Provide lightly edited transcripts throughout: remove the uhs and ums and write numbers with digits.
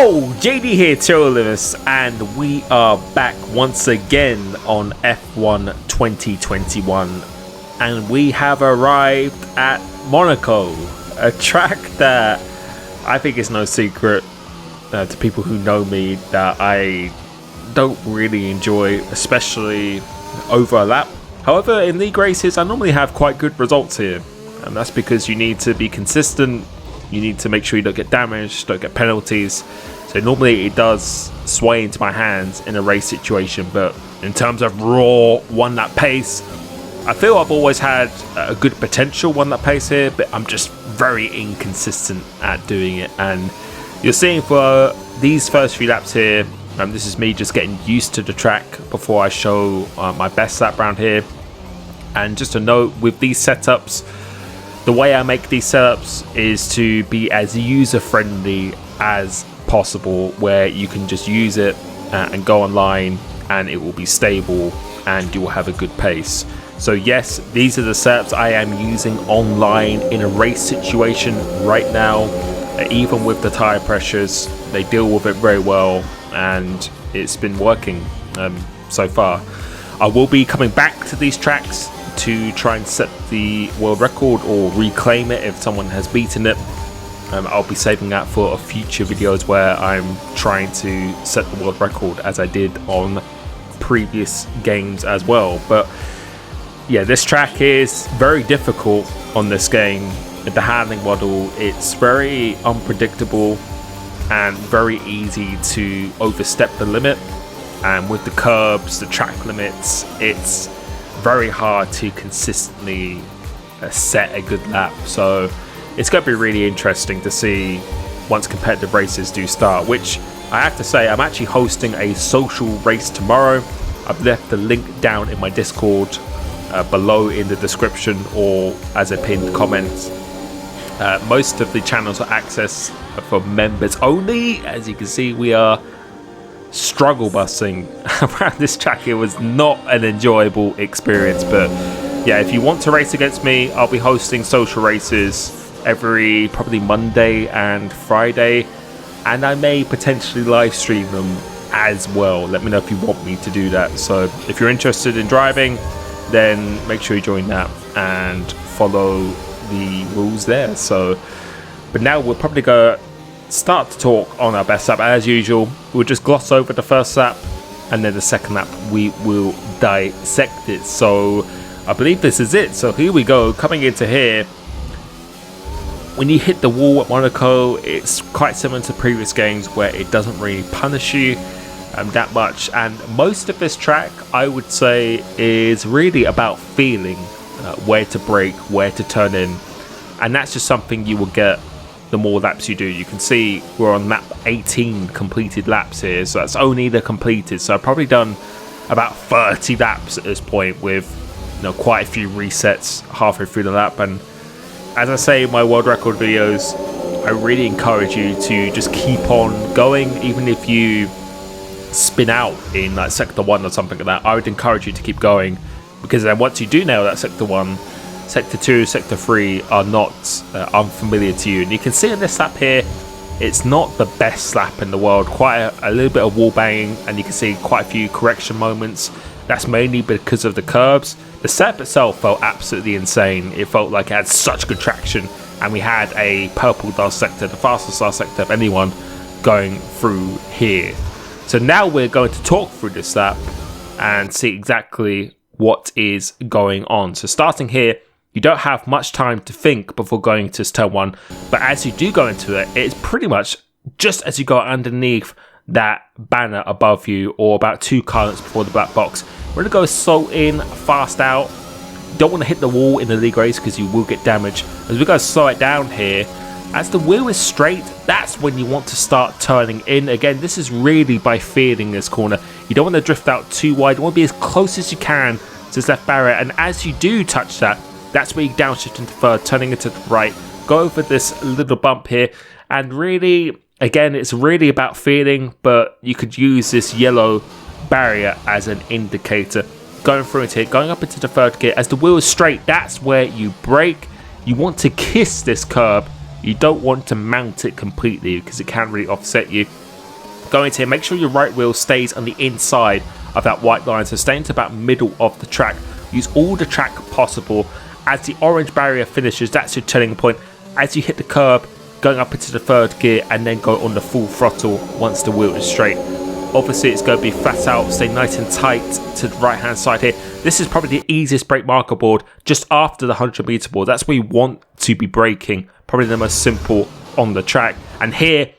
Yo, JD here, Limitless, and we are back once again on F1 2021, and we have arrived at Monaco, a track that I think is no secret to people who know me that I don't really enjoy, especially over a lap. However, in league races, I normally have quite good results here, and that's because you need to be consistent. You need to make sure you don't get damaged, don't get penalties. So normally it does sway into my hands in a race situation, but in terms of raw one lap pace, I feel I've always had a good potential one lap pace here, but I'm just very inconsistent at doing it. And you're seeing for these first few laps here, this is me just getting used to the track before I show my best lap round here. And just a note, with these setups, the way I make these setups is to be as user-friendly as possible, where you can just use it and go online and it will be stable and you will have a good pace. So yes, these are the setups I am using online in a race situation right now. Even with the tire pressures, they deal with it very well and it's been working so far. I will be coming back to these tracks to try and set the world record or reclaim it if someone has beaten it. I'll be saving that for future videos where I'm trying to set the world record as I did on previous games as well. But yeah, this track is very difficult on this game. The handling model, it's very unpredictable and very easy to overstep the limit, and with the curbs, the track limits, it's very hard to consistently set a good lap. So it's going to be really interesting to see once competitive races do start, which I have to say, I'm actually hosting a social race tomorrow. I've left the link down in my Discord below in the description or as a pinned comment. Most of the channels are access for members only. As you can see, we are struggle busing around this track. It was not an enjoyable experience, but yeah, if you want to race against me, I'll be hosting social races every probably Monday and Friday, and I may potentially live stream them as well. Let me know if you want me to do that. So if you're interested in driving, then make sure you join that and follow the rules there. So but now we'll probably go start to talk on our best lap. As usual, we'll just gloss over the first lap, and then the second lap we will dissect it. So I believe this is it. So here we go, coming into here. When you hit the wall at Monaco, it's quite similar to previous games where it doesn't really punish you that much, and most of this track, I would say, is really about feeling where to brake, where to turn in, and that's just something you will get the more laps you do. You can see we're on lap 18 completed laps here, so that's only the completed. So I've probably done about 30 laps at this point with quite a few resets halfway through the lap. And as I say in my world record videos, I really encourage you to just keep on going. Even if you spin out in like sector 1 or something like that, I would encourage you to keep going, because then once you do nail that sector 1, Sector 2, Sector 3 are not unfamiliar to you. And you can see in this lap here, it's not the best lap in the world. Quite a little bit of wall banging, and you can see quite a few correction moments. That's mainly because of the curbs. The setup itself felt absolutely insane. It felt like it had such good traction, and we had a purple dust sector, the fastest dust sector of anyone going through here. So now we're going to talk through this lap and see exactly what is going on. So starting here, you don't have much time to think before going to turn 1, but as you do go into it, it's pretty much just as you go underneath that banner above you, or about 2 car lengths before the black box. We're going to go slow in, fast out. Don't want to hit the wall in the league race because you will get damage. As we go slow it down here, as the wheel is straight, that's when you want to start turning in. Again, this is really by feeling this corner. You don't want to drift out too wide. You want to be as close as you can to this left barrier, and as you do touch that, that's where you downshift into third, turning into the right, go over this little bump here, and really, again, it's really about feeling, but you could use this yellow barrier as an indicator. Going through it here, going up into the third gear, as the wheel is straight, that's where you brake. You want to kiss this curb. You don't want to mount it completely because it can really offset you. Go into here, make sure your right wheel stays on the inside of that white line, so stay into about middle of the track. Use all the track possible. As the orange barrier finishes, that's your turning point. As you hit the curb, going up into the third gear, and then go on the full throttle once the wheel is straight. Obviously, it's going to be flat out, stay nice and tight to the right hand side here. This is probably the easiest brake marker board just after the 100 meter board. That's where you want to be braking, probably the most simple on the track. And here,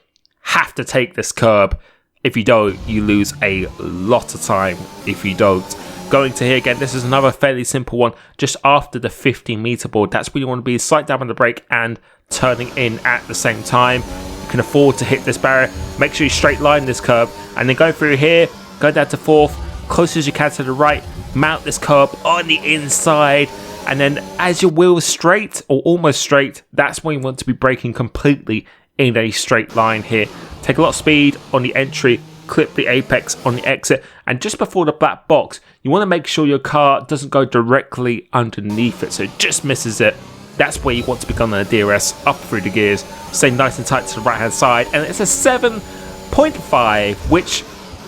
have to take this curb. If you don't, you lose a lot of time if you don't. Going to here again, this is another fairly simple one just after the 15 meter board. That's where you want to be slight down on the brake and turning in at the same time. You can afford to hit this barrier. Make sure you straight line this curb, and then go through here, go down to fourth, close as you can to the right, mount this curb on the inside, and then as your wheel is straight or almost straight, that's when you want to be braking completely in a straight line here. Take a lot of speed on the entry, clip the apex on the exit, and just before the black box, you want to make sure your car doesn't go directly underneath it, so it just misses it. That's where you want to be going on a DRS, up through the gears, stay nice and tight to the right hand side, and it's a 7.5, which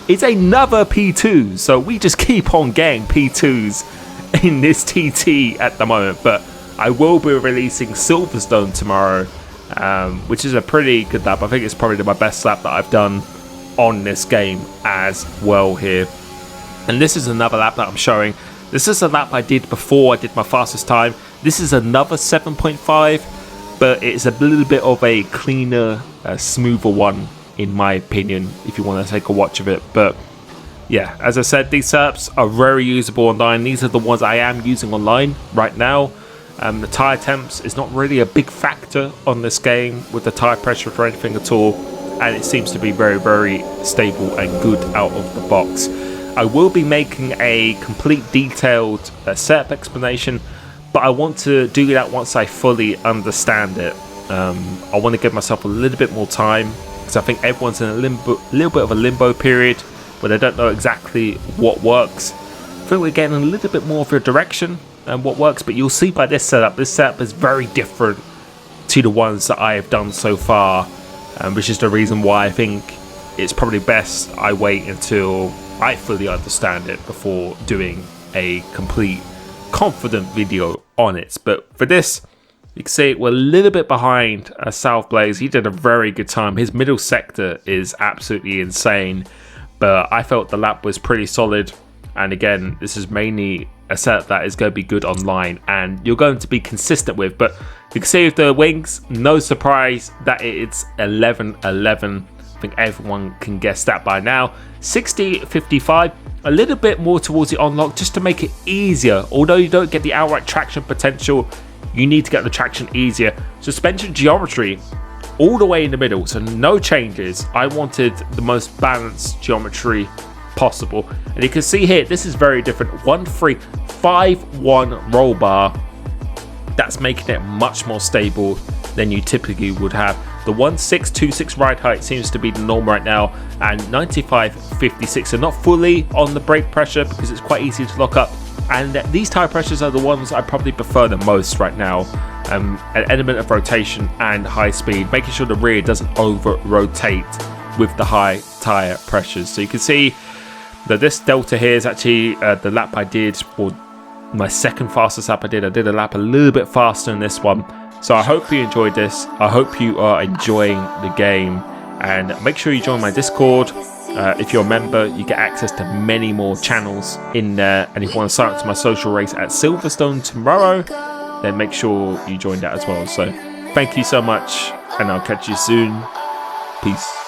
is another P2, so we just keep on getting P2s in this TT at the moment. But I will be releasing Silverstone tomorrow, which is a pretty good lap. I think it's probably my best lap that I've done on this game as well here. And this is another lap that I'm showing. This is a lap I did before I did my fastest time. This is another 7.5, but it's a little bit of a cleaner, smoother one in my opinion, if you want to take a watch of it. But yeah, as I said, these setups are very usable online. These are the ones I am using online right now. The tyre temps is not really a big factor on this game with the tyre pressure for anything at all, and it seems to be very, very stable and good out of the box. I will be making a complete detailed setup explanation, but I want to do that once I fully understand it. I want to give myself a little bit more time, because I think everyone's in a little bit of a limbo period where they don't know exactly what works. I think we're getting a little bit more of a direction and what works, but you'll see by this setup is very different to the ones that I have done so far, which is the reason why I think it's probably best I wait until I fully understand it before doing a complete confident video on it. But for this, you can see we're a little bit behind South Blaze. He did a very good time. His middle sector is absolutely insane, but I felt the lap was pretty solid. And again, this is mainly a setup that is going to be good online and you're going to be consistent with. But you can see with the wings, no surprise that it's 11-11. I think everyone can guess that by now. 60-55, a little bit more towards the unlock just to make it easier. Although you don't get the outright traction potential, you need to get the traction easier. Suspension geometry all the way in the middle, so no changes. I wanted the most balanced geometry possible, and you can see here this is very different. 1-3-5-1 roll bar, that's making it much more stable than you typically would have. The 1.626 ride height seems to be the norm right now, and 95-56, so not fully on the brake pressure because it's quite easy to lock up. And these tire pressures are the ones I probably prefer the most right now. An element of rotation and high speed, making sure the rear doesn't over rotate with the high tire pressures. So you can see that this delta here is actually the lap I did, or my second fastest lap I did. I did a lap a little bit faster than this one. So I hope you enjoyed this. I hope you are enjoying the game, and make sure you join my Discord. If you're a member, you get access to many more channels in there, and if you want to sign up to my social race at Silverstone tomorrow, then make sure you join that as well. So thank you so much, and I'll catch you soon. Peace.